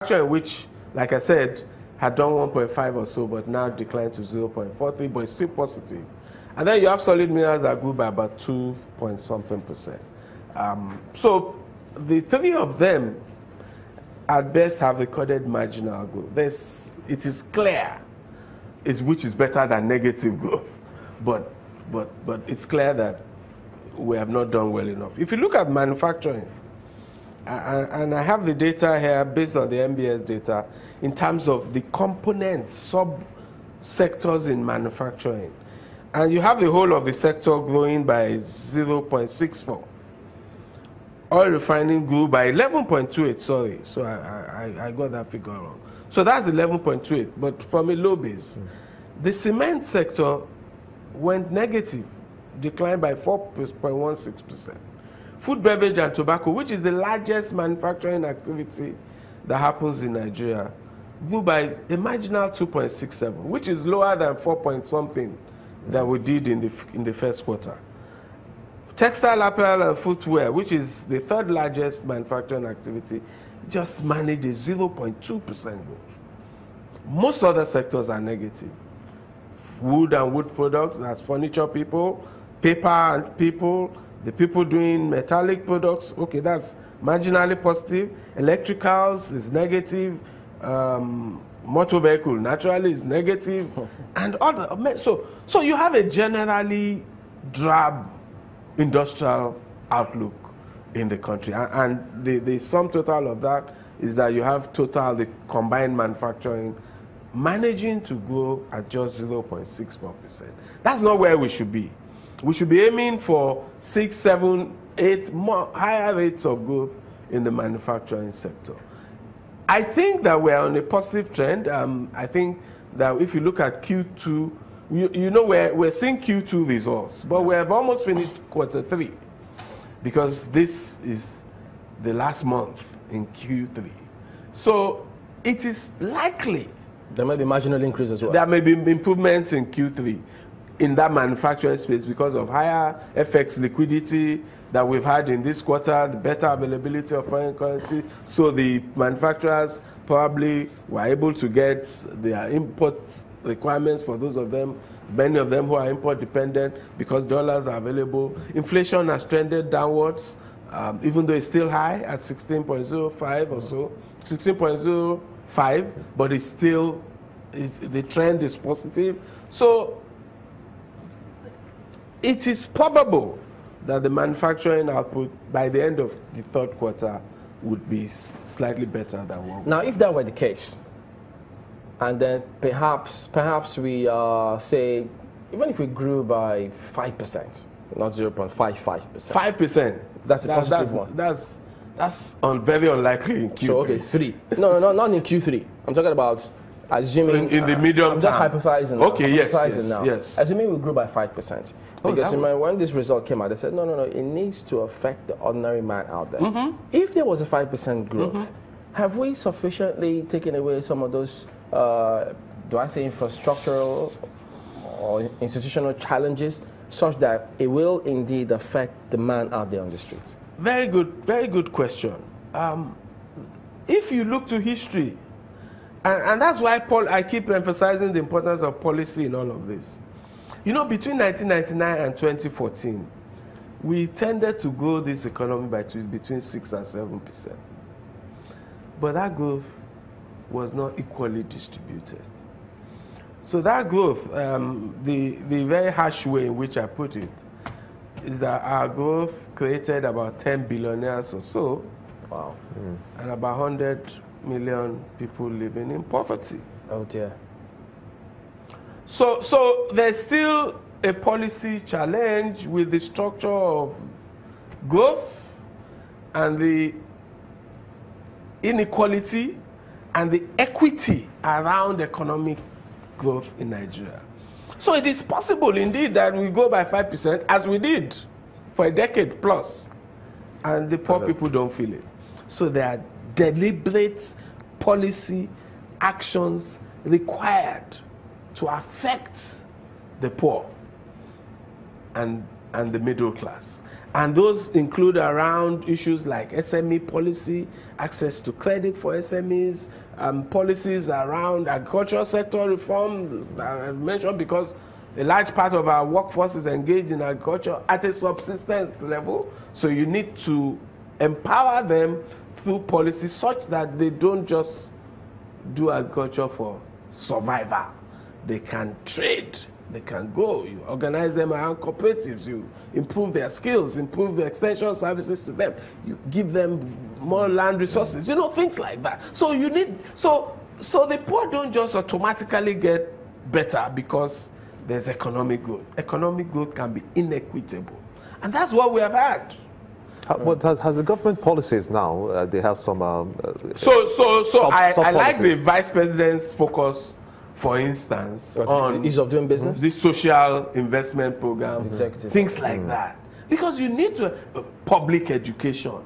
which, like I said, had done 1.5 or so, but now declined to 0.43, but it's still positive. And then you have solid minerals that grew by about 2-point-something%. So the three of them, at best, have recorded marginal growth. It is clear which is better than negative growth, but it's clear that we have not done well enough. If you look at manufacturing, and I have the data here based on the MBS data in terms of the components, sub-sectors in manufacturing. And you have the whole of the sector growing by 0.64. Oil refining grew by 11.28, sorry. So I got that figure wrong. So that's 11.28, but from a low base. The cement sector went negative, declined by 4.16%. Food, beverage, and tobacco, which is the largest manufacturing activity that happens in Nigeria, grew by a marginal 2.67, which is lower than 4-point-something that we did in the first quarter. Textile, apparel, and footwear, which is the third largest manufacturing activity, just managed a 0.2% growth. Most other sectors are negative. Wood and wood products, that's furniture people, paper and people, the people doing metallic products, okay, that's marginally positive. Electricals is negative. Motor vehicle naturally is negative. And other, so you have a generally drab industrial outlook in the country. And the sum total of that is that you have the combined manufacturing managing to grow at just 0.64%. That's not where we should be. We should be aiming for 6, 7, 8 more higher rates of growth in the manufacturing sector. I think that we're on a positive trend. I think that if you look at Q2, you know we're seeing Q2 results, but we have almost finished Q3 because this is the last month in Q3. So it is likely there may be marginal increase as well. There may be improvements in Q3 in that manufacturing space because of higher FX liquidity that we've had in this quarter, the better availability of foreign currency. So the manufacturers probably were able to get their import requirements for those of them, many of them who are import dependent because dollars are available. Inflation has trended downwards, even though it's still high at 16.05 or so, 16.05, but it's still, the trend is positive. So it is probable that the manufacturing output by the end of the third quarter would be slightly better than what. Now, if that were the case, and then perhaps we say, even if we grew by 5%, not 0.55%. 5%. That's a positive one. That's very unlikely in Q3. So okay, 3. No, not in Q3. I'm talking about assuming in the medium I'm just hypothesizing. Okay, yes. Assuming we grew by 5%, because when this result came out, they said no, it needs to affect the ordinary man out there. If there was a 5% growth, have we sufficiently taken away some of those, do I say infrastructural or institutional challenges, such that it will indeed affect the man out there on the streets? Very good question. If you look to history, and that's why I keep emphasizing the importance of policy in all of this. You know, between 1999 and 2014, we tended to grow this economy by between 6 and 7%. But that growth was not equally distributed. So that growth, the very harsh way in which I put it, is that our growth created about 10 billionaires or so, wow, and about 100 million people living in poverty. Oh dear. So there's still a policy challenge with the structure of growth and the inequality and the equity around economic growth in Nigeria. So it is possible indeed that we go by 5%, as we did for a decade plus, and the poor people don't feel it. So there are deliberate policy actions required to affect the poor and the middle class. And those include around issues like SME policy, access to credit for SMEs, policies around agricultural sector reform that I mentioned, because a large part of our workforce is engaged in agriculture at a subsistence level. So you need to empower them through policies such that they don't just do agriculture for survival. They can trade, they can go, you organize them around cooperatives, you improve their skills, improve the extension services to them, you give them more land resources, you know, things like that. So you need, so the poor don't just automatically get better because there's economic growth. Economic growth can be inequitable. And that's what we have had. What has the government policies now? They have some. I like the vice president's focus, for instance, on ease of doing business, the social investment program, things like that. Because you need to public education,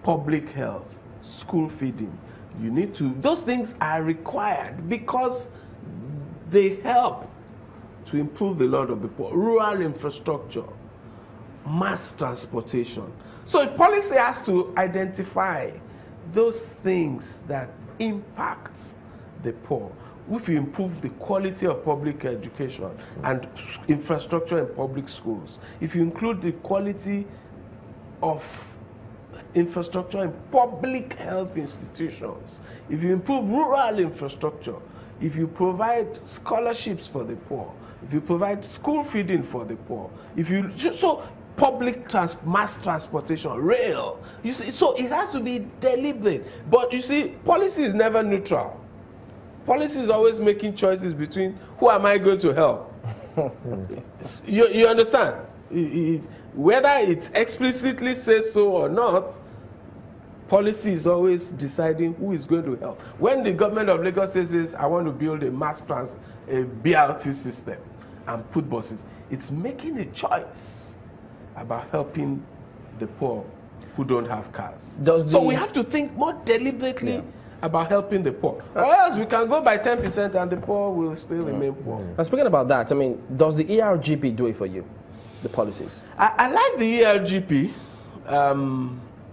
public health, school feeding. You need to. Those things are required because they help to improve the lot of the poor. Rural infrastructure, mass transportation. So a policy has to identify those things that impact the poor. If you improve the quality of public education and infrastructure in public schools, if you include the quality of infrastructure in public health institutions, if you improve rural infrastructure, if you provide scholarships for the poor, if you provide school feeding for the poor, if you public mass transportation, rail, you see, so it has to be deliberate. But you see, policy is never neutral. Policy is always making choices between who am I going to help. You understand? Whether it explicitly says so or not, policy is always deciding who is going to help. When the government of Lagos says, I want to build a BRT system and put buses, it's making a choice about helping the poor who don't have cars. So we have to think more deliberately about helping the poor. Or else we can go by 10% and the poor will still remain poor. And speaking about that, I mean, does the ERGP do it for you, the policies? I like the ERGP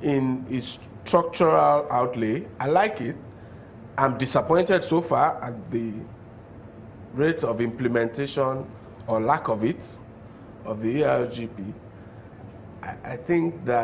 in its structural outlay. I like it. I'm disappointed so far at the rate of implementation or lack of it, of the ERGP. I think that